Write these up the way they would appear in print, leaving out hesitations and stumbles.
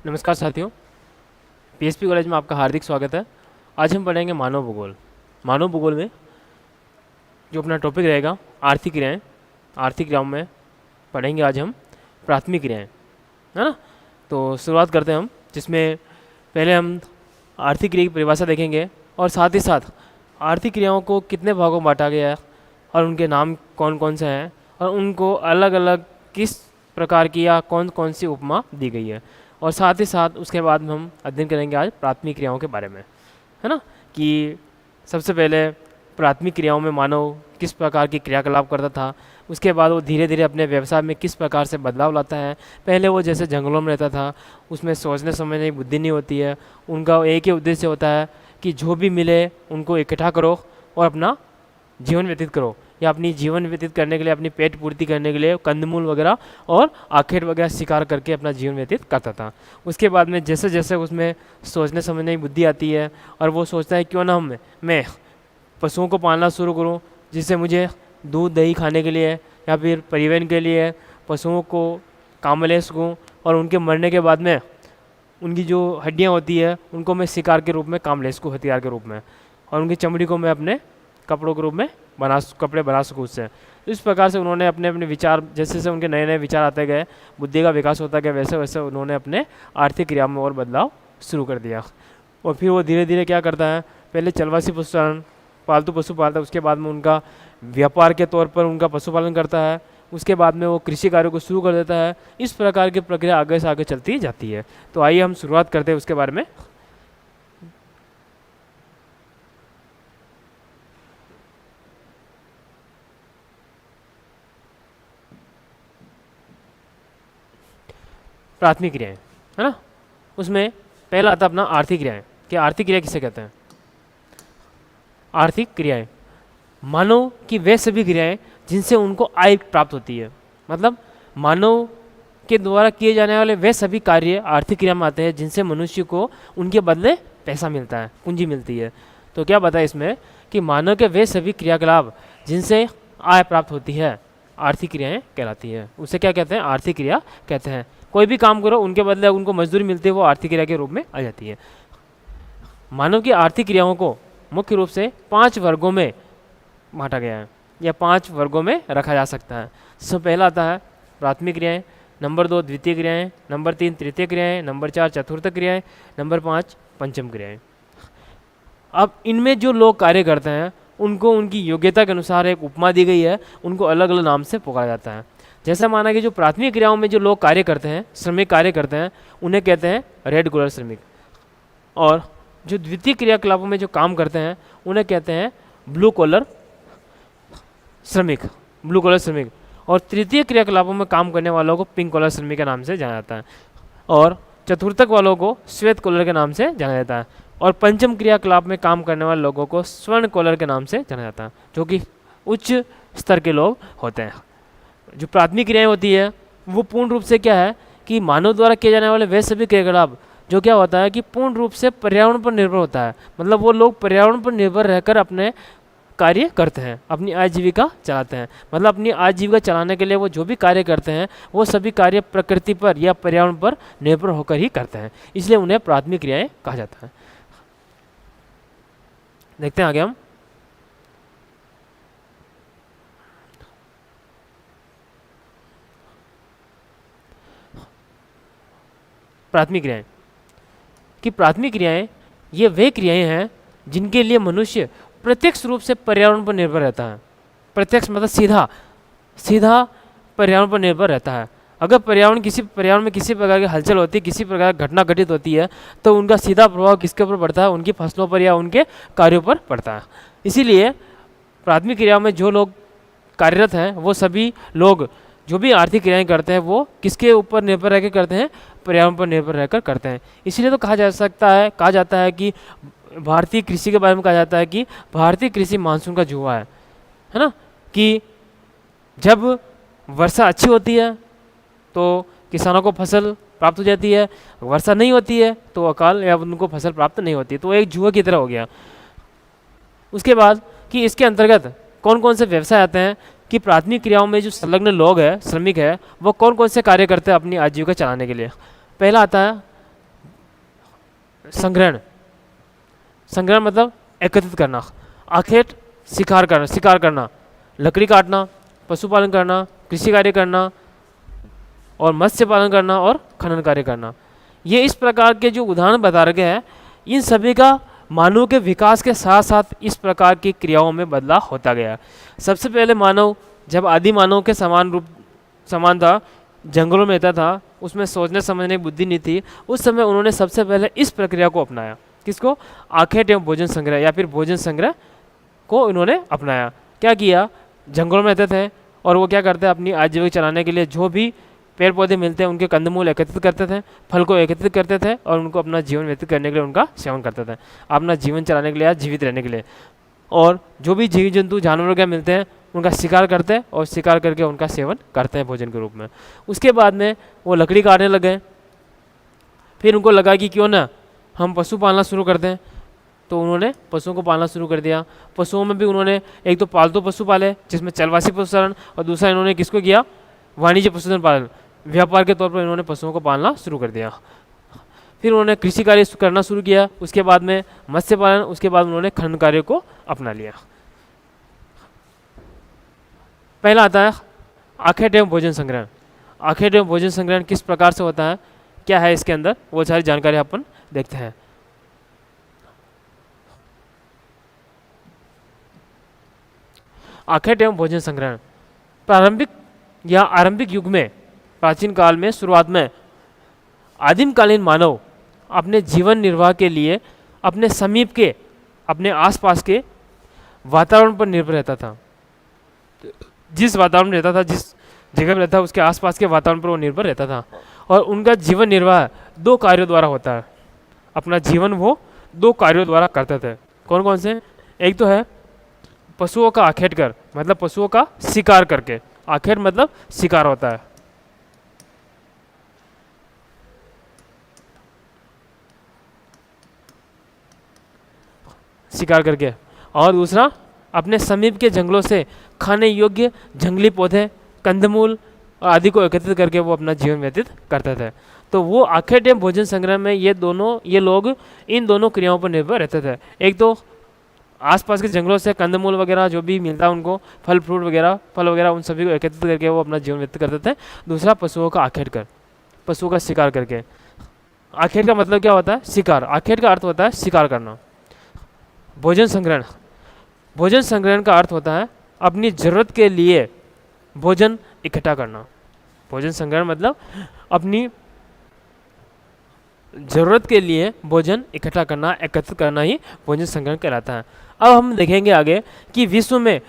नमस्कार साथियों, PSP college में आपका हार्दिक स्वागत है। आज हम पढ़ेंगे मानव भूगोल। मानव भूगोल में जो अपना टॉपिक रहेगा आर्थिक क्रियाएं। आर्थिक क्रियाओं में पढ़ेंगे आज हम प्राथमिक क्रियाएं, है ना। तो शुरुआत करते हैं हम, जिसमें पहले हम आर्थिक क्रिया की परिभाषा देखेंगे और साथ ही साथ आर्थिक क्रियाओं को कितने भागों में बांटा गया है और उनके नाम कौन कौन से हैं और उनको अलग अलग किस प्रकार की या कौन कौन सी उपमा दी गई है। और साथ ही साथ उसके बाद में हम अध्ययन करेंगे आज प्राथमिक क्रियाओं के बारे में, है ना। कि सबसे पहले प्राथमिक क्रियाओं में मानव किस प्रकार की क्रियाकलाप करता था, उसके बाद वो धीरे धीरे अपने व्यवसाय में किस प्रकार से बदलाव लाता है। पहले वो जैसे जंगलों में रहता था, उसमें सोचने समझने की बुद्धि नहीं होती है, उनका एक ही उद्देश्य होता है कि जो भी मिले उनको इकट्ठा करो और अपना जीवन व्यतीत करो, या अपनी जीवन व्यतीत करने के लिए, अपनी पेट पूर्ति करने के लिए कंदमूल वगैरह और आखेट वगैरह शिकार करके अपना जीवन व्यतीत करता था। उसके बाद में जैसे जैसे उसमें सोचने समझने की बुद्धि आती है और वो सोचता है क्यों ना मैं पशुओं को पालना शुरू करूं, जिससे मुझे दूध दही खाने के लिए या फिर परिवहन के लिए पशुओं को काम में ले सकूँ, और उनके मरने के बाद में उनकी जो हड्डियाँ होती है उनको मैं शिकार के रूप में काम ले सकूँ, हथियार के रूप में, और उनकी चमड़ी को मैं अपने कपड़ों के रूप में कपड़े बना सकूँ उससे। तो इस प्रकार से उन्होंने अपने अपने विचार, जैसे जैसे उनके नए नए विचार आते गए, बुद्धि का विकास होता गया, वैसे वैसे उन्होंने अपने आर्थिक क्रिया में और बदलाव शुरू कर दिया। और फिर वो धीरे धीरे क्या करता है, पहले चलवासी पशुपालन, पालतू पशु पालता है, उसके बाद में उनका व्यापार के तौर पर उनका पशुपालन करता है, उसके बाद में वो कृषि कार्यों को शुरू कर देता है। इस प्रकार की प्रक्रिया आगे से आगे चलती जाती है। तो आइए हम शुरुआत करते हैं उसके बारे में। प्राथमिक क्रियाएं, है ना। उसमें पहला आता अपना आर्थिक क्रियाएं। कि आर्थिक क्रिया किसे कहते हैं? आर्थिक क्रियाएं मानव की वे सभी क्रियाएं जिनसे उनको आय प्राप्त होती है। मतलब मानव के द्वारा किए जाने वाले वे सभी कार्य आर्थिक क्रिया में आते हैं, जिनसे मनुष्य को उनके बदले पैसा मिलता है, पूंजी मिलती है। तो क्या बताया इसमें कि मानव के वे सभी क्रियाकलाप जिनसे आय प्राप्त होती है आर्थिक क्रियाएं कहलाती है। उसे क्या कहते हैं? आर्थिक क्रिया कहते हैं। कोई भी काम करो उनके बदले उनको मजदूरी मिलती है, वो आर्थिक क्रिया के रूप में आ जाती है। मानव की आर्थिक क्रियाओं को मुख्य रूप से 5 वर्गों में बांटा गया है, या 5 वर्गों में रखा जा सकता है। सबसे पहला आता है प्राथमिक क्रियाएं, नंबर 2 द्वितीय क्रियाएं, नंबर 3 तृतीय क्रियाएं, नंबर 4 चतुर्थ क्रियाएं, नंबर 5 पंचम क्रियाएं। अब इनमें जो लोग कार्य करते हैं उनको उनकी योग्यता के अनुसार एक उपमा दी गई है, उनको अलग अलग नाम से पुकारा जाता है। जैसा माना कि जो प्राथमिक क्रियाओं में जो लोग कार्य करते हैं, श्रमिक कार्य करते हैं, उन्हें कहते हैं रेड कॉलर श्रमिक। और जो द्वितीय क्रियाकलापों में जो काम करते हैं उन्हें कहते हैं ब्लू कॉलर श्रमिक, ब्लू कॉलर श्रमिक। और तृतीय क्रियाकलापों में काम करने वालों को पिंक कॉलर श्रमिक के नाम से जाना जाता है। और चतुर्थक वालों को श्वेत कॉलर के नाम से जाना जाता है। और पंचम क्रियाकलाप में काम करने वाले लोगों को स्वर्ण कॉलर के नाम से जाना जाता है, जो कि उच्च स्तर के लोग होते हैं। जो प्राथमिक क्रियाएं होती है वो पूर्ण रूप से क्या है कि मानव द्वारा किए जाने वाले वे सभी क्रियाकलाप जो क्या होता है कि पूर्ण रूप से पर्यावरण पर निर्भर होता है। मतलब वो लोग पर्यावरण पर निर्भर रहकर अपने कार्य करते हैं, अपनी आजीविका चलाते हैं। मतलब अपनी आजीविका चलाने के लिए वो जो भी कार्य करते हैं वो सभी कार्य प्रकृति पर या पर्यावरण पर निर्भर होकर ही करते हैं, इसलिए उन्हें प्राथमिक क्रियाएं कहा जाता है। देखते हैं आगे हम। प्राथमिक क्रियाएं कि प्राथमिक क्रियाएं ये वे क्रियाएं हैं जिनके लिए मनुष्य प्रत्यक्ष रूप से पर्यावरण पर निर्भर रहता है। प्रत्यक्ष मतलब सीधा सीधा पर्यावरण पर निर्भर रहता है। अगर पर्यावरण में किसी प्रकार की हलचल होती है, किसी प्रकार की घटना घटित होती है, तो उनका सीधा प्रभाव किसके ऊपर पड़ता है? उनकी फसलों पर या उनके कार्यों पर पड़ता है। इसीलिए प्राथमिक क्रियाओं में जो लोग कार्यरत हैं वो सभी लोग जो भी आर्थिक क्रियाएं करते हैं वो किसके ऊपर निर्भर रहकर करते हैं? पर्यावरण पर निर्भर रहकर करते हैं। इसीलिए तो कहा जाता है कि भारतीय कृषि के बारे में कहा जाता है कि भारतीय कृषि मानसून का जुआ है ना। कि जब वर्षा अच्छी होती है तो किसानों को फसल प्राप्त हो जाती है, वर्षा नहीं होती है तो अकाल या उनको फसल प्राप्त नहीं होती, तो एक जुआ की तरह हो गया। उसके बाद कि इसके अंतर्गत कौन कौन से व्यवसाय आते हैं कि प्राथमिक क्रियाओं में जो संलग्न लोग हैं, श्रमिक है, वो कौन कौन से कार्य करते हैं अपनी आजीविका चलाने के लिए। पहला आता है संग्रहण, संग्रहण मतलब एकत्रित करना, आखेट शिकार करना, लकड़ी काटना, पशुपालन करना, कृषि कार्य करना और मत्स्य पालन करना और खनन कार्य करना। ये इस प्रकार के जो उदाहरण बता रखे हैं, इन सभी का मानव के विकास के साथ साथ इस प्रकार की क्रियाओं में बदलाव होता गया। सबसे पहले मानव जब आदि मानव के समान था, जंगलों में रहता था, उसमें सोचने समझने की बुद्धि नहीं थी, उस समय उन्होंने सबसे पहले इस प्रक्रिया को अपनाया। किसको? आखेट एवं भोजन संग्रह या फिर भोजन संग्रह को इन्होंने अपनाया। क्या किया? जंगलों में रहते थे और वो क्या करते हैं, अपनी आजीविका चलाने के लिए जो भी पेड़ पौधे मिलते हैं उनके कंदमूल एकत्रित करते थे, फल को एकत्रित करते थे और उनको अपना जीवन व्यतीत करने के लिए उनका सेवन करते थे, अपना जीवन चलाने के लिए या जीवित रहने के लिए। और जो भी जीव जंतु जानवर वगैरह मिलते हैं उनका शिकार करते हैं और शिकार करके उनका सेवन करते हैं भोजन के रूप में। उसके बाद में वो लकड़ी काटने लगे। फिर उनको लगा कि क्यों ना हम पशु पालना शुरू करते हैं, तो उन्होंने पशुओं को पालना शुरू कर दिया। पशुओं में भी उन्होंने एक तो पालतू पशु पाले जिसमें चलवासी पशुचारण, और दूसरा इन्होंने किसको किया? वाणिज्य पशुधन पालन, व्यापार के तौर पर इन्होंने पशुओं को पालना शुरू कर दिया। फिर उन्होंने कृषि कार्य करना शुरू किया, उसके बाद में मत्स्य पालन, उसके बाद उन्होंने खनन कार्य को अपना लिया। पहला आता है आखेट एवं भोजन संग्रहण। आखेट एवं भोजन संग्रहण किस प्रकार से होता है, क्या है इसके अंदर, वो सारी जानकारी अपन देखते हैं। आखेट एवं भोजन संग्रहण आरंभिक युग में, प्राचीन काल में, शुरुआत में आदिमकालीन मानव अपने जीवन निर्वाह के लिए अपने समीप के, अपने आसपास के वातावरण पर निर्भर रहता था। जिस वातावरण में रहता था, जिस जगह में रहता था, उसके आसपास के वातावरण पर वो निर्भर रहता था। और उनका जीवन निर्वाह 2 कार्यों द्वारा होता है। अपना जीवन वो 2 कार्यों द्वारा करते थे। कौन कौन से? एक तो है पशुओं का आखेट कर, मतलब पशुओं का शिकार करके। आखेट मतलब शिकार होता है। शिकार करके। और दूसरा अपने समीप के जंगलों से खाने योग्य जंगली पौधे, कंदमूल आदि को एकत्रित करके वो अपना जीवन व्यतीत करते थे। तो वो आखेट एवं भोजन संग्रह में ये लोग इन दोनों क्रियाओं पर निर्भर रहते थे। एक तो आसपास के जंगलों से कंदमूल वगैरह जो भी मिलता है उनको, फल वगैरह उन सभी को एकत्रित करके वो अपना जीवन व्यतीत करते थे। दूसरा पशुओं का आखेट कर, पशुओं का शिकार करके। आखेट का मतलब क्या होता है? शिकार। आखेट का अर्थ होता है शिकार करना। भोजन संग्रहण का अर्थ होता है अपनी जरूरत के लिए भोजन इकट्ठा करना। भोजन संग्रहण मतलब अपनी जरूरत के लिए भोजन इकट्ठा करना, एकत्रित करना ही भोजन संग्रहण कहलाता है। अब हम देखेंगे आगे कि विश्व में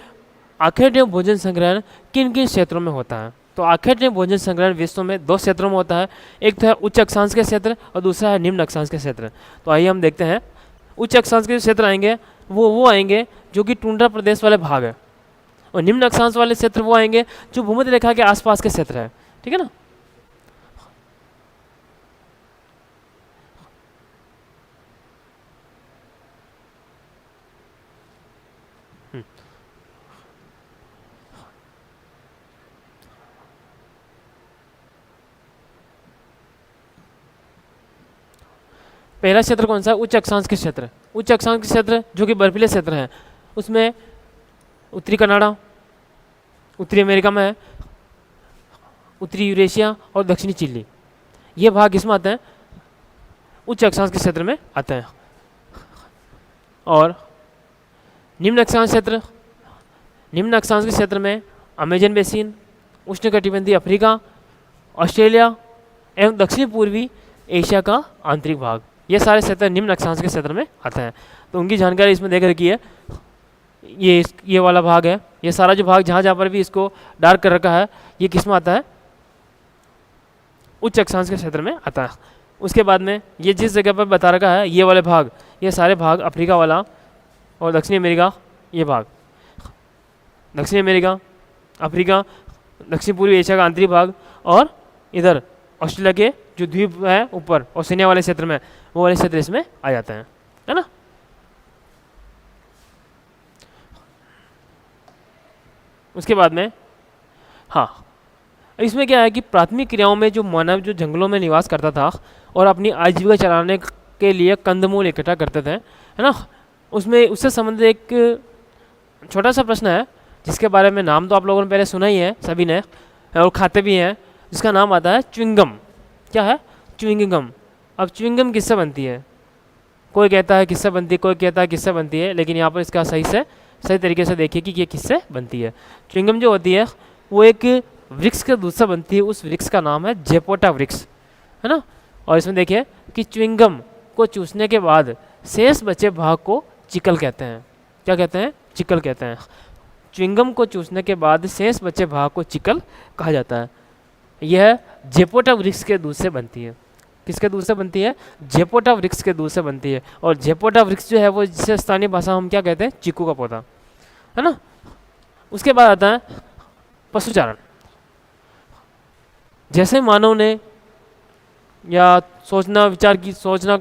आखेट एवं भोजन संग्रहण किन किन क्षेत्रों में होता है। तो आखेट एवं भोजन संग्रहण विश्व में 2 क्षेत्रों में होता है। एक तो है उच्च अक्षांश के क्षेत्र और दूसरा है निम्न अक्षांश के क्षेत्र। तो आइए हम देखते हैं। उच्च अक्षांश के क्षेत्र आएंगे वो आएंगे जो कि टुंड्रा प्रदेश वाले भाग है, और निम्न अक्षांश वाले क्षेत्र वो आएंगे जो भूमध्य रेखा के आसपास के क्षेत्र है। ठीक है ना? पहला क्षेत्र कौन सा है? उच्च अक्षांश के क्षेत्र। उच्च अक्षांश के क्षेत्र जो कि बर्फीले क्षेत्र हैं, उसमें उत्तरी कनाडा, उत्तरी अमेरिका में है, उत्तरी यूरेशिया और दक्षिणी चिली, ये भाग किसमें आते हैं? उच्च अक्षांश के क्षेत्र में आते हैं। और निम्न अक्षांश के क्षेत्र में अमेजन बेसिन, उष्णकटिबंधीय अफ्रीका, ऑस्ट्रेलिया एवं दक्षिण पूर्वी एशिया का आंतरिक भाग, ये सारे क्षेत्र निम्न अक्षांश के क्षेत्र में आते हैं। तो उनकी जानकारी इसमें देख रखी है। ये वाला भाग है, ये सारा जो भाग जहाँ पर भी इसको डार्क कर रखा है, ये किस में आता है? उच्च अक्षांश के क्षेत्र में आता है। उसके बाद में ये जिस जगह पर बता रखा है, ये वाले भाग, ये सारे भाग अफ्रीका वाला और दक्षिणी अमेरिका, ये भाग दक्षिणी अमेरिका, अफ्रीका, दक्षिण पूर्वी एशिया का आंतरिक भाग, और इधर ऑस्ट्रेलिया के जो द्वीप है ऊपर ओशिनिया वाले क्षेत्र में, वो वाले क्षेत्र इसमें आ जाते हैं, है ना? उसके बाद में हाँ, इसमें क्या है कि प्राथमिक क्रियाओं में जो मानव जो जंगलों में निवास करता था और अपनी आजीविका चलाने के लिए कंदमूल इकट्ठा करते थे, है ना। उसमें उससे संबंधित एक छोटा सा प्रश्न है जिसके बारे में नाम तो आप लोगों ने पहले सुना ही है सभी ने, और खाते भी हैं, जिसका नाम आता है च्युइंगम। क्या है? च्युइंगम। अब च्युइंगम किससे बनती है? कोई कहता है किससे बनती है, कोई कहता है किससे बनती है, लेकिन यहाँ पर इसका सही तरीके से देखिए कि ये किससे बनती है। च्युइंगम जो होती है वो एक वृक्ष के दूध से बनती है। उस वृक्ष का नाम है जेपोटा वृक्ष, है ना। और इसमें देखिए कि च्युइंगम को चूसने के बाद शेष बचे भाग को चिकल कहते हैं। क्या कहते हैं? चिकल कहते हैं। च्युइंगम को चूसने के बाद शेष बचे भाग को चिकल कहा जाता है। यह जेपोटा वृक्ष के दूध से बनती है। किसके दूध से बनती है? जेपोटा वृक्ष के दूध से बनती है। और जेपोटा वृक्ष जो है वो जिसे स्थानीय भाषा हम क्या कहते हैं? चीकू का पौधा, है ना। उसके बाद आता है पशुचारण। जैसे मानव ने या सोचना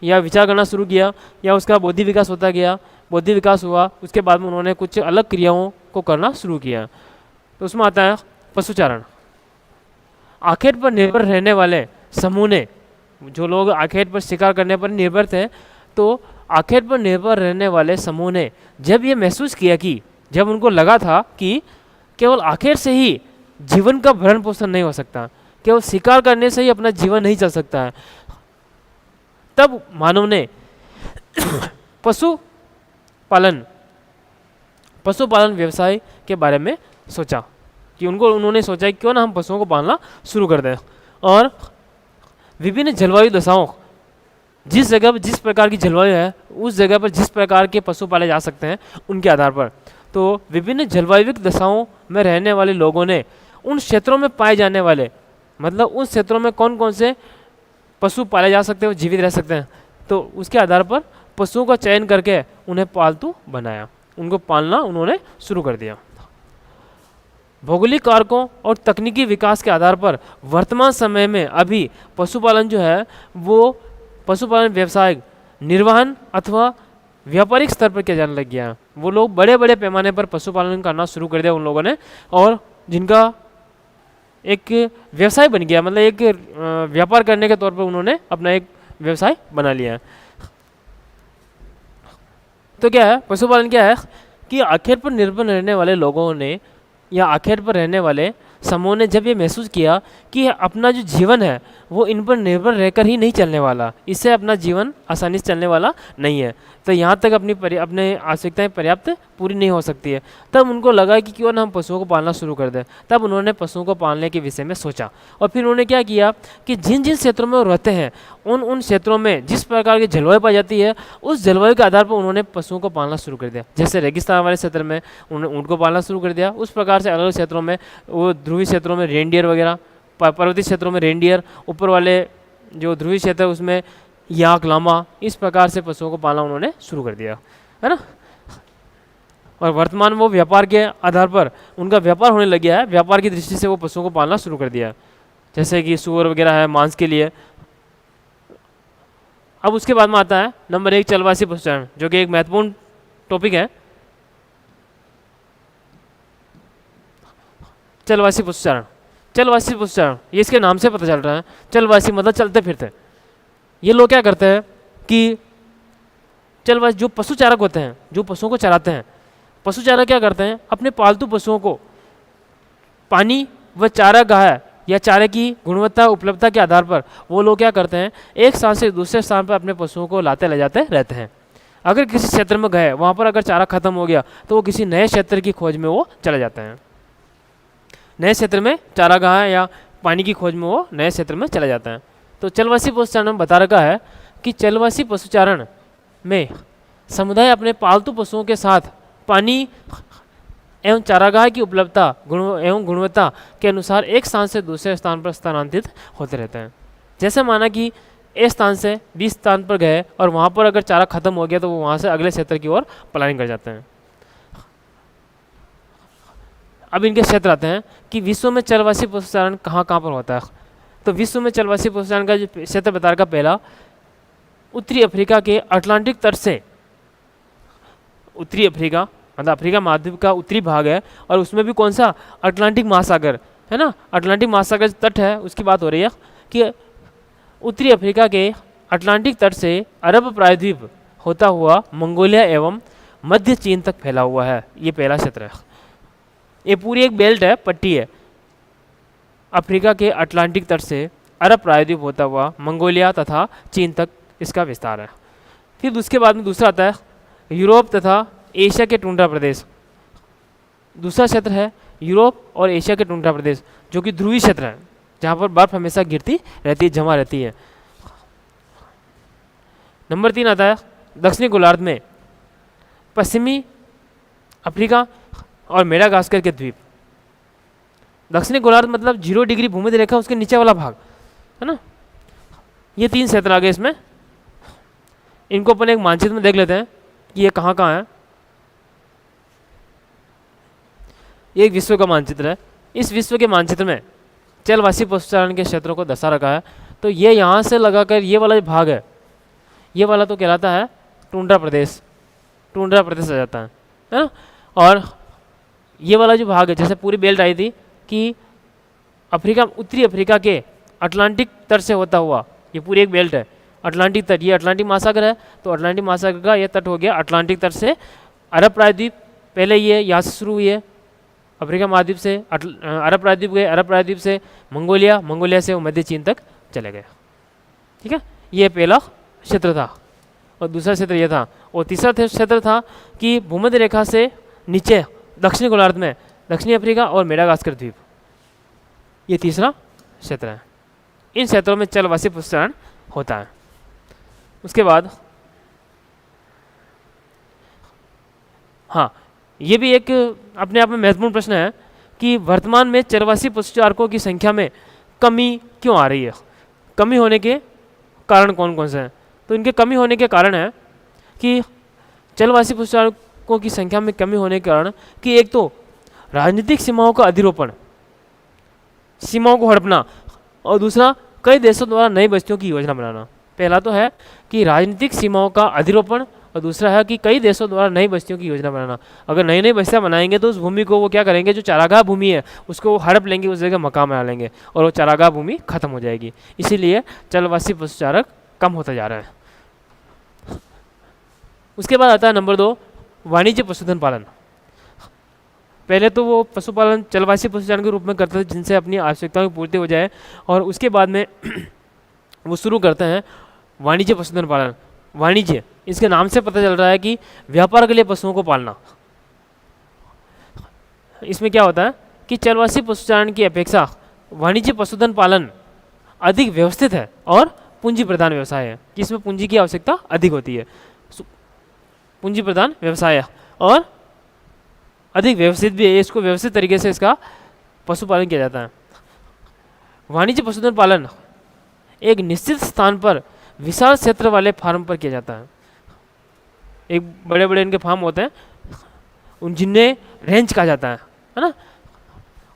या विचार करना शुरू किया, या उसका बौद्धिक विकास होता गया, बौद्धिक विकास हुआ, उसके बाद में उन्होंने कुछ अलग क्रियाओं को करना शुरू किया। तो उसमें आता है पशुचारण। आखेट पर निर्भर रहने वाले समूह ने, जो लोग आखेट पर शिकार करने पर निर्भर थे, तो आखेट पर निर्भर रहने वाले समूह ने जब ये महसूस किया कि जब उनको लगा था कि केवल आखेट से ही जीवन का भरण पोषण नहीं हो सकता, केवल शिकार करने से ही अपना जीवन नहीं चल सकता है, तब मानव ने पशुपालन व्यवसाय के बारे में सोचा कि उन्होंने सोचा कि क्यों ना हम पशुओं को पालना शुरू कर दें। और विभिन्न जलवायु दशाओं, जिस जगह पर जिस प्रकार की जलवायु है उस जगह पर जिस प्रकार के पशु पाले जा सकते हैं उनके आधार पर, तो विभिन्न जलवायु दशाओं में रहने वाले लोगों ने उन क्षेत्रों में पाए जाने वाले, मतलब उन क्षेत्रों में कौन कौन से पशु पाले जा सकते हैं, जीवित रह सकते हैं, तो उसके आधार पर पशुओं का चयन करके उन्हें पालतू बनाया, उनको पालना उन्होंने शुरू कर दिया। भौगोलिक कारकों और तकनीकी विकास के आधार पर वर्तमान समय में अभी पशुपालन जो है वो पशुपालन व्यवसाय निर्वहन अथवा व्यापारिक स्तर पर किया जाने लग गया है। वो लोग बड़े बड़े पैमाने पर पशुपालन करना शुरू कर दिया उन लोगों ने, और जिनका एक व्यवसाय बन गया, मतलब एक व्यापार करने के तौर पर उन्होंने अपना एक व्यवसाय बना लिया है। तो क्या है पशुपालन? क्या है कि आखेट पर निर्भर रहने वाले लोगों ने या आखेट पर रहने वाले समूह ने जब ये महसूस किया कि अपना जो जीवन है वो इन पर निर्भर रहकर ही नहीं चलने वाला, इससे अपना जीवन आसानी से चलने वाला नहीं है, तो यहाँ तक अपने आवश्यकताएं पर्याप्त पूरी नहीं हो सकती है, तब उनको लगा कि क्यों ना हम पशुओं को पालना शुरू कर दें। तब उन्होंने पशुओं को पालने के विषय में सोचा, और फिर उन्होंने क्या किया कि जिन जिन क्षेत्रों में वो रहते हैं उन क्षेत्रों में जिस प्रकार की जलवायु पाई जाती है उस जलवायु के आधार पर उन्होंने पशुओं को पालना शुरू कर दिया। जैसे रेगिस्तान वाले क्षेत्र में उन्होंने ऊँट को पालना शुरू कर दिया, उस प्रकार से अलग अलग क्षेत्रों में, वो ध्रुवीय क्षेत्रों में रेनडियर वगैरह, पर्वतीय क्षेत्रों में रेनडियर, ऊपर वाले जो ध्रुवीय क्षेत्र है उसमें याक, लामा, इस प्रकार से पशुओं को पालना उन्होंने शुरू कर दिया, है ना। और वर्तमान वो व्यापार के आधार पर उनका व्यापार होने लग गया है, व्यापार की दृष्टि से वो पशुओं को पालना शुरू कर दिया, जैसे कि सूअर वगैरह है मांस के लिए। अब उसके बाद में आता है नंबर 1 चलवासी पशुचारण, जो कि एक महत्वपूर्ण टॉपिक है। चलवासी पशुचारण, चलवासी पशुचारण ये इसके नाम से पता चल रहा है। चलवासी मतलब चलते फिरते। ये लोग क्या करते हैं कि चलवासी जो पशुचारक होते हैं, जो पशुओं को चराते हैं, पशुचारक क्या करते हैं अपने पालतू पशुओं को पानी व चारागाह या चारे की गुणवत्ता उपलब्धता के आधार पर वो लोग क्या करते हैं एक स्थान से दूसरे स्थान पर अपने पशुओं को लाते ले जाते रहते हैं। अगर किसी क्षेत्र में गए वहाँ पर अगर चारा खत्म हो गया तो वो किसी नए क्षेत्र की खोज में वो चले जाते हैं, नए क्षेत्र में चारागाह या पानी की खोज में वो नए क्षेत्र में चला जाता है। तो चलवासी पशुचारण में बता रखा है कि चलवासी पशुचारण में समुदाय अपने पालतू पशुओं के साथ पानी एवं चारागाह की उपलब्धता एवं गुणवत्ता के अनुसार एक स्थान से दूसरे स्थान पर स्थानांतरित होते रहते हैं। जैसे माना कि एक स्थान से 20 स्थान पर गए और वहाँ पर अगर चारा खत्म हो गया तो वो वहाँ से अगले क्षेत्र की ओर पलायन कर जाते हैं। अब इनके क्षेत्र आते हैं कि विश्व में चलवासी पशुचारण कहाँ कहाँ पर होता है। तो विश्व में चलवासी पशुचारण का जो क्षेत्र बता रखा पहला उत्तरी अफ्रीका के अटलांटिक तट से, उत्तरी अफ्रीका मतलब अफ्रीका महाद्वीप का उत्तरी भाग है और उसमें भी कौन सा अटलांटिक महासागर है ना, अटलांटिक महासागर तट है उसकी बात हो रही है कि उत्तरी अफ्रीका के अटलांटिक तट से अरब प्रायद्वीप होता हुआ मंगोलिया एवं मध्य चीन तक फैला हुआ है। ये पहला क्षेत्र है। ये पूरी एक बेल्ट है, पट्टी है। अफ्रीका के अटलांटिक तट से अरब प्रायद्वीप होता हुआ मंगोलिया तथा चीन तक इसका विस्तार है। फिर उसके बाद में दूसरा आता है यूरोप तथा एशिया के टुंड्रा प्रदेश। दूसरा क्षेत्र है यूरोप और एशिया के टुंड्रा प्रदेश, जो कि ध्रुवीय क्षेत्र है, जहाँ पर बर्फ हमेशा गिरती रहती है, जमा रहती है। नंबर 3 आता है दक्षिणी गोलार्ध में पश्चिमी अफ्रीका और मेडागास्कर के द्वीप। दक्षिणी गोलार्ध मतलब 0 डिग्री भूमध्य रेखा, उसके नीचे वाला भाग है ना। ये 3 क्षेत्र आ गए इसमें। इनको अपन एक मानचित्र में देख लेते हैं कि ये कहाँ कहाँ है। ये एक विश्व का मानचित्र है। इस विश्व के मानचित्र में चलवासी पशुचारण के क्षेत्रों को दर्शा रखा है। तो ये यहाँ से लगाकर ये वाला जो भाग है, ये वाला तो कहलाता है टुंड्रा प्रदेश। टुंड्रा प्रदेश आ जाता है ना। और ये वाला जो भाग है, जैसे पूरी बेल्ट आई थी कि अफ्रीका, उत्तरी अफ्रीका के अटलांटिक तट से होता हुआ ये पूरी एक बेल्ट है। अटलांटिक तट, ये अटलांटिक महासागर है, तो अटलांटिक महासागर का ये तट हो गया अटलांटिक तट से अरब प्रायद्वीप। पहले ये यहाँ से शुरू हुई है अफ्रीका महाद्वीप से, अरब प्रायद्वीप गए, अरब प्रायद्वीप से मंगोलिया, मंगोलिया से वो मध्य चीन तक चले गए। ठीक है, ये पहला क्षेत्र था। और दूसरा क्षेत्र ये था। और तीसरा क्षेत्र था कि भूमध्य रेखा से नीचे दक्षिणी गोलार्ध में दक्षिणी अफ्रीका और मेडागास्कर द्वीप, ये तीसरा क्षेत्र है। इन क्षेत्रों में चलवासी पशुचारण होता है। उसके बाद हाँ, ये भी एक अपने आप में महत्वपूर्ण प्रश्न है कि वर्तमान में चरवासी पशुचारकों की संख्या में कमी क्यों आ रही है। कमी होने के कारण कौन कौन से हैं। तो इनके कमी होने के कारण है कि चलवासी पशुचारकों की संख्या में कमी होने के कारण कि एक तो राजनीतिक सीमाओं का अधिरोपण, सीमाओं को हड़पना, और दूसरा कई देशों द्वारा नई बस्तियों की योजना बनाना। पहला तो है कि राजनीतिक सीमाओं का अधिरोपण, और दूसरा है कि कई देशों द्वारा नई बस्तियों की योजना बनाना। अगर नई नई बस्तियाँ बनाएंगे तो उस भूमि को वो क्या करेंगे, जो चारागाह भूमि है उसको वो हड़प लेंगे, उस जगह मकान बना लेंगे और वो चारागाह भूमि खत्म हो जाएगी। इसीलिए चलवासी पशुचारक कम होता जा रहा है। उसके बाद आता है नंबर 2, वाणिज्य पशुधन पालन। पहले तो वो पशुपालन चलवासी पशुचारण के रूप में करते थे, जिनसे अपनी आवश्यकताओं की पूर्ति हो जाए, और उसके बाद में वो शुरू करते हैं वाणिज्य पशुधन पालन। वाणिज्य, इसके नाम से पता चल रहा है कि व्यापार के लिए पशुओं को पालना। इसमें क्या होता है कि चलवासी पशुचारण की अपेक्षा वाणिज्य पशुधन पालन अधिक व्यवस्थित है और पूंजी प्रधान व्यवसाय है, कि इसमें पूंजी की आवश्यकता अधिक होती है। पूंजी प्रधान व्यवसाय है और अधिक व्यवस्थित भी है। इसको व्यवस्थित तरीके से इसका पशुपालन किया जाता है। वाणिज्य पशुधन पालन एक निश्चित स्थान पर विशाल क्षेत्र वाले फार्म पर किया जाता है। एक बड़े बड़े इनके फार्म होते हैं, उन जिन्हें रेंज कहा जाता है ना।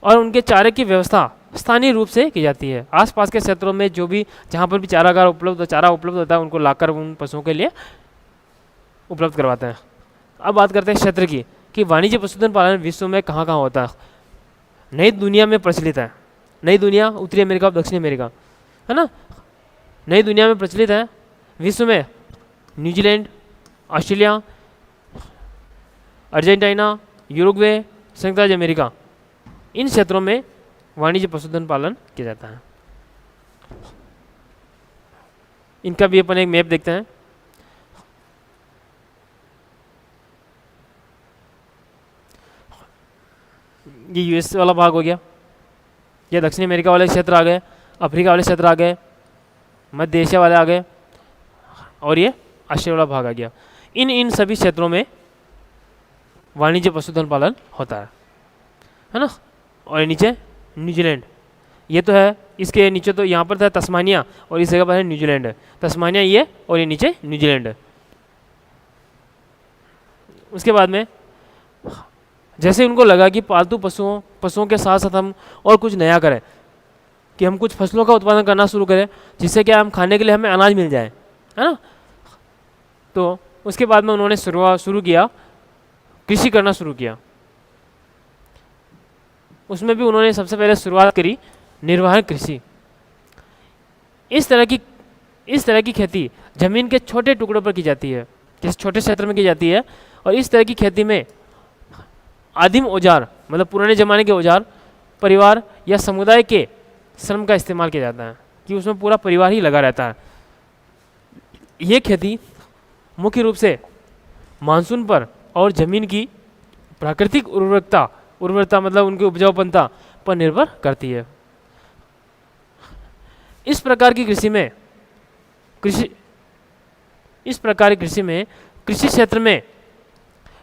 और उनके चारे की व्यवस्था स्थानीय रूप से की जाती है। आसपास के क्षेत्रों में जो भी, जहाँ पर भी चारागाह उपलब्ध, चारा उपलब्ध होता है, उनको लाकर उन पशुओं के लिए उपलब्ध करवाते हैं। अब बात करते हैं क्षेत्र की, कि वाणिज्य पशुधन पालन विश्व में कहाँ कहाँ होता है। नई दुनिया में प्रचलित है। नई दुनिया, उत्तरी अमेरिका और दक्षिणी अमेरिका, है ना। नई दुनिया में प्रचलित है। विश्व में न्यूजीलैंड, ऑस्ट्रेलिया, अर्जेंटीना, यूरुग्वे, संयुक्त राज्य अमेरिका, इन क्षेत्रों में वाणिज्य पशुधन पालन किया जाता है। इनका भी अपन एक मैप देखते हैं। ये यूएस वाला भाग हो गया, ये दक्षिणी अमेरिका वाले क्षेत्र आ गए, अफ्रीका वाले क्षेत्र आ गए, मध्य एशिया वाले आ गए, और ये ऑस्ट्रेलिया वाला भाग आ गया। इन सभी क्षेत्रों में वाणिज्य पशुधन पालन होता है ना। और नीचे न्यूजीलैंड, ये तो है, इसके नीचे तो यहाँ पर था तस्मानिया, और इस जगह पर है न्यूजीलैंड है। तस्मानिया ये, और ये नीचे न्यूजीलैंड है। उसके बाद में जैसे उनको लगा कि पालतू पशुओं के साथ साथ हम और कुछ नया करें, कि हम कुछ फसलों का उत्पादन करना शुरू करें, जिससे क्या हम खाने के लिए हमें अनाज मिल जाए, है ना। तो उसके बाद में उन्होंने शुरू किया, कृषि करना शुरू किया। उसमें भी उन्होंने सबसे पहले शुरुआत करी निर्वाहन कृषि। इस तरह की इस तरह की खेती ज़मीन के छोटे टुकड़ों पर की जाती है, किसी छोटे क्षेत्र में की जाती है। और इस तरह की खेती में आदिम औजार मतलब पुराने ज़माने के औजार, परिवार या समुदाय के श्रम का इस्तेमाल किया जाता है, कि उसमें पूरा परिवार ही लगा रहता है। ये खेती मुख्य रूप से मानसून पर और ज़मीन की प्राकृतिक उर्वरता मतलब उनकी उपजाऊपनता पर निर्भर करती है। इस प्रकार की कृषि में कृषि क्षेत्र में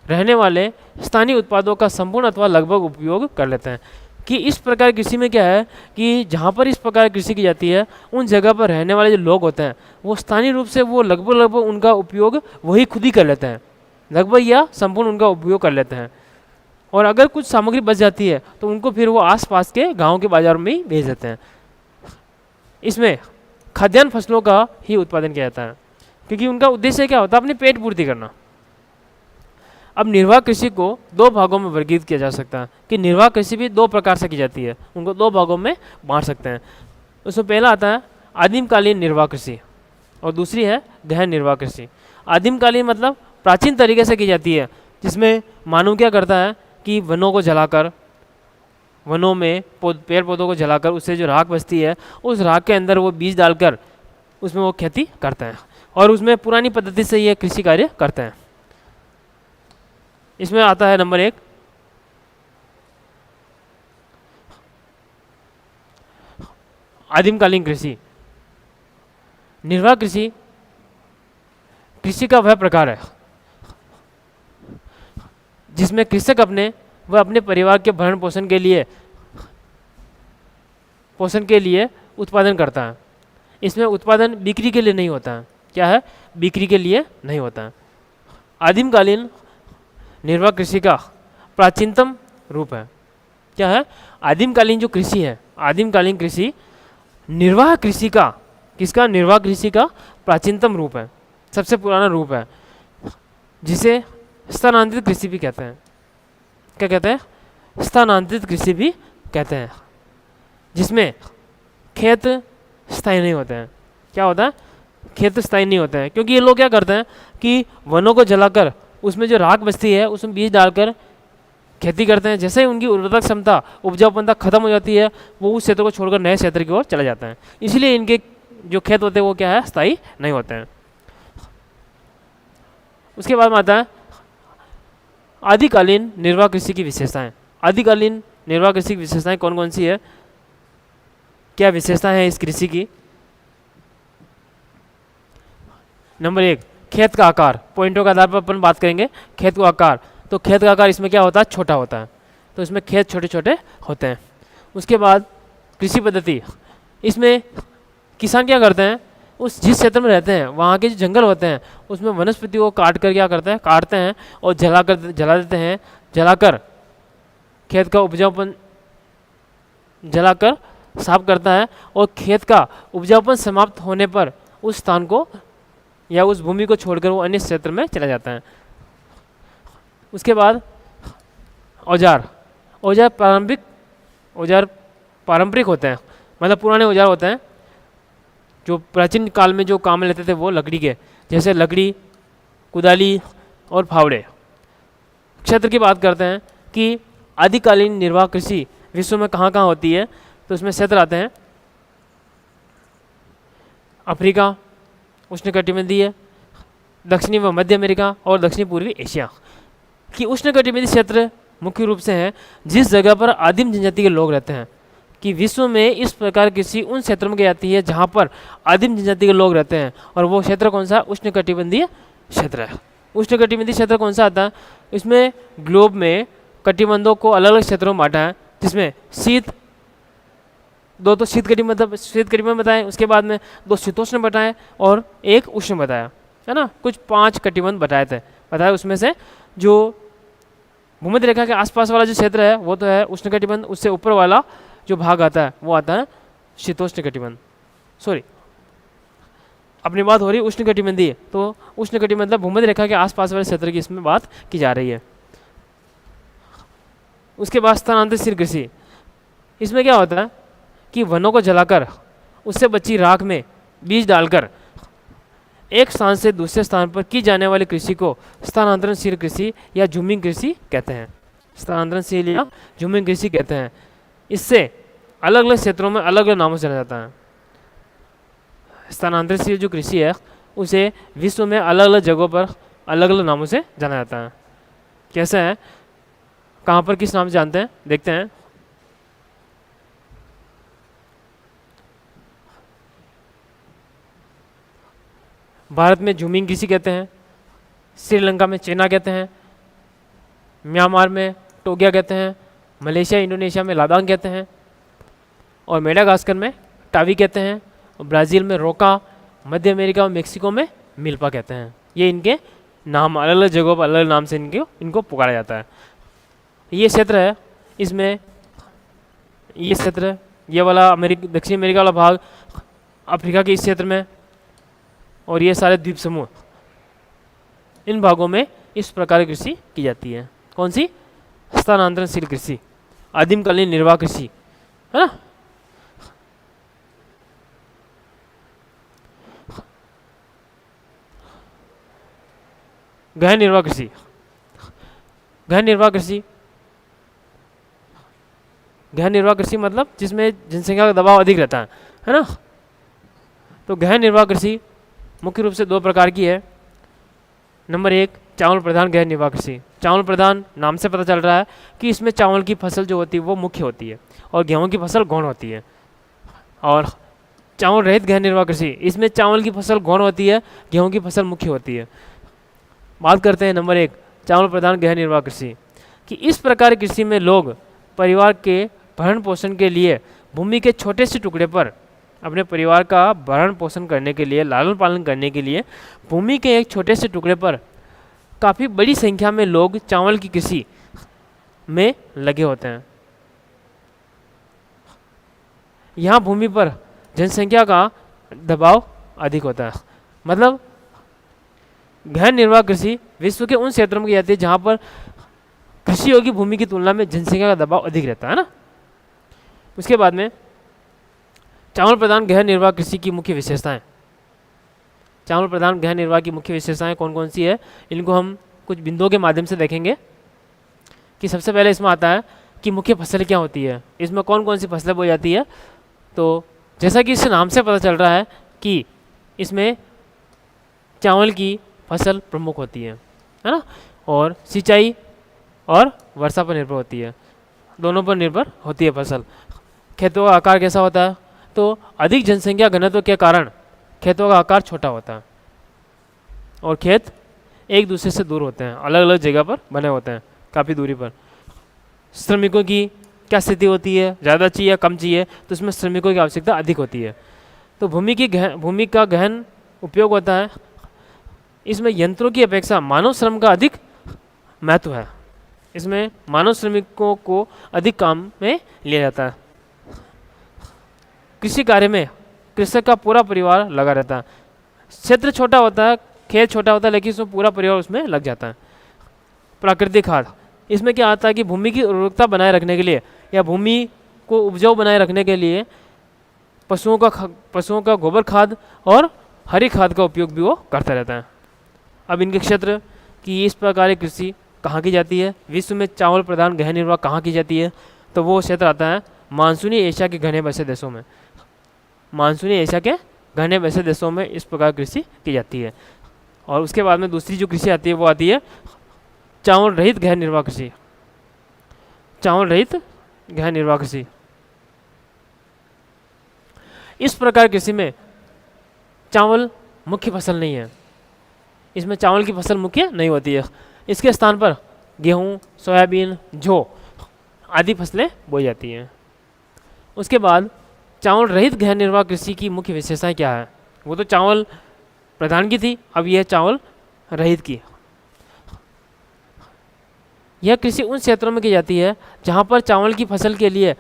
रहने वाले स्थानीय उत्पादों का संपूर्ण अथवा लगभग उपयोग कर लेते हैं। कि इस प्रकार की कृषि में क्या है कि जहाँ पर इस प्रकार की कृषि की जाती है उन जगह पर रहने वाले जो लोग होते हैं वो स्थानीय रूप से वो लगभग उनका उपयोग वही खुद ही कर लेते हैं, लगभग या संपूर्ण उनका उपयोग कर लेते हैं। और अगर कुछ सामग्री बच जाती है तो उनको फिर वो आसपास के गांव के बाज़ार में ही भेज देते हैं। इसमें खाद्यान्न फसलों का ही उत्पादन किया जाता है, क्योंकि उनका उद्देश्य क्या होता है, अपनी पेट पूर्ति करना। अब निर्वाह कृषि को दो भागों में वर्गीकृत किया जा सकता है, कि निर्वाह कृषि भी दो प्रकार से की जाती है, उनको दो भागों में बांट सकते हैं। उसमें पहला आता है आदिमकालीन निर्वाह कृषि और दूसरी है गहन निर्वाह कृषि। आदिमकालीन मतलब प्राचीन तरीके से की जाती है, जिसमें मानव क्या करता है कि वनों को जलाकर, वनों में पेड़ पौधों को जलाकर उससे जो राख बचती है उस राख के अंदर वो बीज डालकर उसमें वो खेती करते हैं, और उसमें पुरानी पद्धति से ये कृषि कार्य करते हैं। इसमें आता है नंबर 1 आदिमकालीन कृषि। निर्वाह कृषि कृषि का वह प्रकार है जिसमें कृषक अपने परिवार के भरण पोषण के लिए उत्पादन करता है। इसमें उत्पादन बिक्री के लिए नहीं होता है। क्या है? बिक्री के लिए नहीं होता है। आदिमकालीन निर्वाह कृषि का प्राचीनतम रूप है। क्या है? आदिमकालीन जो कृषि है, आदिमकालीन कृषि निर्वाह कृषि का, किसका? निर्वाह कृषि का प्राचीनतम रूप है, सबसे पुराना रूप है, जिसे स्थानांतरित कृषि भी कहते हैं। क्या कहते हैं? स्थानांतरित कृषि भी कहते हैं, जिसमें खेत स्थायी नहीं होते हैं। क्या होता है? खेत स्थायी नहीं होते हैं, क्योंकि ये लोग क्या करते हैं कि वनों को जलाकर उसमें जो राख बचती है उसमें बीज डालकर खेती करते हैं। जैसे ही उनकी उर्वरक क्षमता, उपजाऊपनता खत्म हो जाती है, वो उस क्षेत्र को छोड़कर नए क्षेत्र की ओर चले जाते हैं। इसलिए इनके जो खेत होते हैं वो क्या है? स्थायी नहीं होते हैं। उसके बाद में आता है आदिकालीन निर्वाह कृषि की विशेषताएं। आदिकालीन निर्वाह कृषि की विशेषताएं कौन कौन सी है? क्या विशेषताएं हैं इस कृषि की? नंबर 1 खेत का आकार। पॉइंटों के आधार पर अपन बात करेंगे। खेत का आकार, तो खेत का आकार इसमें क्या होता है? छोटा होता है, तो इसमें खेत छोटे छोटे होते हैं। उसके बाद कृषि पद्धति, इसमें किसान क्या करते हैं, जिस क्षेत्र में रहते हैं वहाँ के जो जंगल होते हैं उसमें वनस्पति को काट कर क्या करते हैं? काटते हैं और जला देते हैं। जलाकर खेत का उपजाऊपन जलाकर साफ करता है, और खेत का उपजाऊपन समाप्त होने पर उस स्थान को या उस भूमि को छोड़कर वो अन्य क्षेत्र में चला जाता है। उसके बाद औजार पारंपरिक होते हैं, मतलब पुराने औजार होते हैं जो प्राचीन काल में जो काम में लेते थे वो लकड़ी के, जैसे लकड़ी, कुदाली और फावड़े। क्षेत्र की बात करते हैं कि आदिकालीन निर्वाह कृषि विश्व में कहाँ कहाँ होती है, तो इसमें क्षेत्र आते हैं अफ्रीका, उष्णकटिबंधीय, दक्षिणी व मध्य अमेरिका और दक्षिणी पूर्वी एशिया। कि उष्णकटिबंधीय क्षेत्र मुख्य रूप से है जिस जगह पर आदिम जनजाति के लोग रहते हैं। कि विश्व में इस प्रकार की कृषि उन क्षेत्रों में की जाती है जहाँ पर आदिम जनजाति के लोग रहते हैं, और वो क्षेत्र कौन सा? उष्णकटिबंधीय क्षेत्र है। उष्णकटिबंधीय क्षेत्र कौन सा आता है? इसमें ग्लोब में कटिबंधों को अलग अलग क्षेत्रों में बांटा है, जिसमें शीत कटिबंध बताए, उसके बाद में 2 शीतोष्ण बताए और 1 उष्ण बताया, है ना। कुछ 5 कटिबंध बताए उसमें से जो भूमध्य रेखा के आसपास वाला जो क्षेत्र है वो तो है उष्ण कटिबंध, उससे ऊपर वाला जो भाग आता है वो आता है शीतोष्ण कटिबंध। अपनी बात हो रही है उष्ण कटिबंधीय, तो उष्ण कटिबंध मतलब भूमध्य रेखा के आसपास वाले क्षेत्र की इसमें बात की जा रही है। उसके बाद स्थानांतरित कृषि, इसमें क्या होता है कि वनों को जलाकर उससे बची राख में बीज डालकर एक स्थान से दूसरे स्थान पर की जाने वाली कृषि को स्थानांतरणशील कृषि या झूमिंग कृषि कहते हैं। स्थानांतरणशील या झूमिंग कृषि कहते हैं। इससे अलग अलग क्षेत्रों में अलग अलग नामों से जाना जाता है। स्थानांतरणशील जो कृषि है उसे विश्व में अलग अलग जगहों पर अलग अलग नामों से जाना जाता है। कैसे है, कहाँ पर किस नाम से जानते हैं, देखते हैं। भारत में झूमिंग कृषि कहते हैं, श्रीलंका में चीना कहते हैं, म्यांमार में टोग्या कहते हैं, मलेशिया इंडोनेशिया में लादांग कहते हैं, और मेडागास्कर में टावी कहते हैं, और ब्राज़ील में रोका, मध्य अमेरिका और मेक्सिको में मिल्पा कहते हैं। ये इनके नाम अलग अलग जगहों पर अलग अलग नाम से इनको पुकारा जाता है। ये क्षेत्र है, इसमें ये क्षेत्र, ये वाला दक्षिण अमेरिका वाला भाग अफ्रीका के इस क्षेत्र में, और ये सारे द्वीप समूह, इन भागों में इस प्रकार की कृषि की जाती है। कौन सी? स्थानांतरणशील कृषि, आदिमकालीन निर्वाह कृषि, है ना। गहन निर्वाह कृषि, गहन निर्वाह कृषि, गहन निर्वाह कृषि मतलब जिसमें जनसंख्या का दबाव अधिक रहता है ना। तो गहन निर्वाह कृषि मुख्य रूप से दो प्रकार की है। नंबर एक, चावल प्रधान गहन निर्वाह कृषि। चावल प्रधान नाम से पता चल रहा है कि इसमें चावल की फसल जो होती है वो मुख्य होती है और गेहूं की फसल गौण होती है। और चावल रहित गहन निर्वाह कृषि, इसमें चावल की फसल गौण होती है, गेहूं की फसल मुख्य होती है। बात करते हैं नंबर एक, चावल प्रधान गहन निर्वाह कृषि, कि इस प्रकार की कृषि में लोग परिवार के भरण पोषण के लिए भूमि के छोटे से टुकड़े पर अपने परिवार का भरण पोषण करने के लिए, लालन पालन करने के लिए भूमि के एक छोटे से टुकड़े पर काफ़ी बड़ी संख्या में लोग चावल की कृषि में लगे होते हैं। यहाँ भूमि पर जनसंख्या का दबाव अधिक होता है। मतलब गहन निर्वाह कृषि विश्व के उन क्षेत्रों में की जाती है जहाँ पर कृषि योग्य भूमि की तुलना में जनसंख्या का दबाव अधिक रहता है ना। उसके बाद में चावल प्रधान गहन निर्वाह कृषि की मुख्य विशेषताएं। चावल प्रधान गहन निर्वाह की मुख्य विशेषताएं कौन कौन सी है, इनको हम कुछ बिंदुओं के माध्यम से देखेंगे। कि सबसे पहले इसमें आता है कि मुख्य फसल क्या होती है, इसमें कौन कौन सी फसलें बोई जाती है। तो जैसा कि इस नाम से पता चल रहा है कि इसमें चावल की फसल प्रमुख होती है ना, और सिंचाई और वर्षा पर निर्भर होती है, दोनों पर निर्भर होती है फसल। खेतों का आकार कैसा होता है, तो अधिक जनसंख्या घनत्व के कारण खेतों का आकार छोटा होता है और खेत एक दूसरे से दूर होते हैं, अलग अलग जगह पर बने होते हैं, काफ़ी दूरी पर। श्रमिकों की क्या स्थिति होती है, ज़्यादा चाहिए या कम चाहिए, तो इसमें श्रमिकों की आवश्यकता अधिक होती है। तो भूमि का गहन उपयोग होता है। इसमें यंत्रों की अपेक्षा मानव श्रम का अधिक महत्व है। इसमें मानव श्रमिकों को अधिक काम में लिया जाता है। कृषि कार्य में कृषक का पूरा परिवार लगा रहता है। क्षेत्र छोटा होता है, खेत छोटा होता है, लेकिन उसमें पूरा परिवार उसमें लग जाता है। प्राकृतिक खाद, इसमें क्या आता है कि भूमि की उर्वरकता बनाए रखने के लिए या भूमि को उपजाऊ बनाए रखने के लिए पशुओं का गोबर खाद और हरी खाद का उपयोग भी वो करता रहता है। अब इनके क्षेत्र की इस प्रकार की कृषि कहाँ की जाती है, विश्व में चावल प्रधान गहन निर्वाह कहाँ की जाती है, तो वो क्षेत्र आता है मानसूनी एशिया के घने बसे देशों में। मानसूनी एशिया के घने बसे देशों में इस प्रकार कृषि की जाती है। और उसके बाद में दूसरी जो कृषि आती है वो आती है चावल रहित गहन निर्वाह कृषि। चावल रहित गहन निर्वाह कृषि, इस प्रकार कृषि में चावल मुख्य फसल नहीं है, इसमें चावल की फसल मुख्य नहीं होती है। इसके स्थान पर गेहूँ, सोयाबीन, जौ आदि फसलें बोई जाती हैं। उसके बाद चावल रहित गहन निर्वाह कृषि की मुख्य विशेषताएं क्या है, वो तो चावल प्रधान की थी, अब यह चावल रहित की। यह कृषि उन क्षेत्रों में की जाती है जहाँ पर चावल की फसल के लिए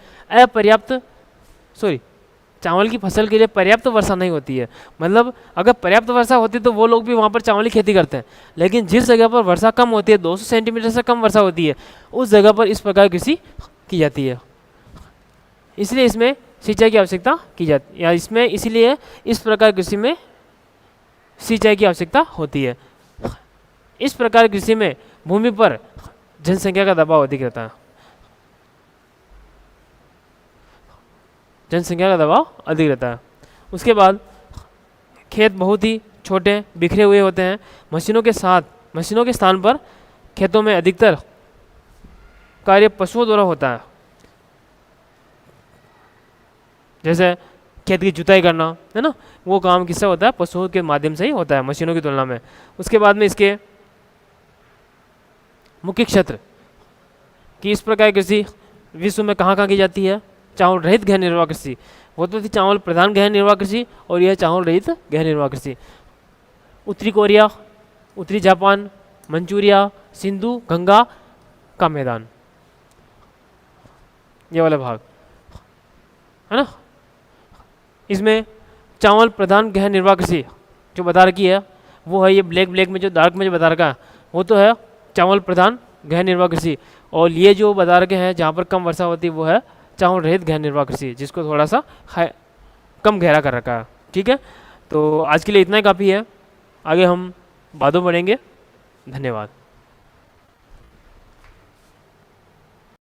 पर्याप्त वर्षा नहीं होती है। मतलब अगर पर्याप्त वर्षा होती तो वो लोग भी वहाँ पर चावल की खेती करते हैं, लेकिन जिस जगह पर वर्षा कम होती है, 200 सेंटीमीटर से कम वर्षा होती है, उस जगह पर इस प्रकार कृषि की जाती है। इसलिए इसमें सिंचाई की आवश्यकता की जाती है, या इसमें इसीलिए इस प्रकार कृषि में सिंचाई की आवश्यकता होती है। इस प्रकार कृषि में भूमि पर जनसंख्या का दबाव अधिक रहता है, जनसंख्या का दबाव अधिक रहता है। उसके बाद खेत बहुत ही छोटे बिखरे हुए होते हैं। मशीनों के स्थान पर खेतों में अधिकतर कार्य पशुओं द्वारा होता है, जैसे खेत की जुताई करना है ना, वो काम किससे होता है? पशुओं के माध्यम से ही होता है मशीनों की तुलना में। उसके बाद में इसके मुख्य क्षेत्र कि इस प्रकार की कृषि विश्व में कहाँ कहाँ की जाती है? चावल रहित गहन निर्वाह कृषि। वो तो थी चावल प्रधान गहन निर्वाह कृषि, और यह चावल रहित गहन निर्वाह कृषि। उत्तरी कोरिया, उत्तरी जापान, मंचूरिया, सिंधु गंगा का मैदान, ये वाला भाग है ना। इसमें चावल प्रधान गहन निर्वाह कृषि जो बता रखी है वो है ये ब्लैक में जो डार्क में जो बता रखा है वो तो है चावल प्रधान गहन निर्वाह कृषि। और ये जो बता रखे हैं जहाँ पर कम वर्षा होती है वो है चावल रहित गहन निर्वाह कृषि, जिसको थोड़ा सा कम गहरा कर रखा है। ठीक है, तो आज के लिए इतना ही काफ़ी है, आगे हम बादों बढ़ेंगे। धन्यवाद।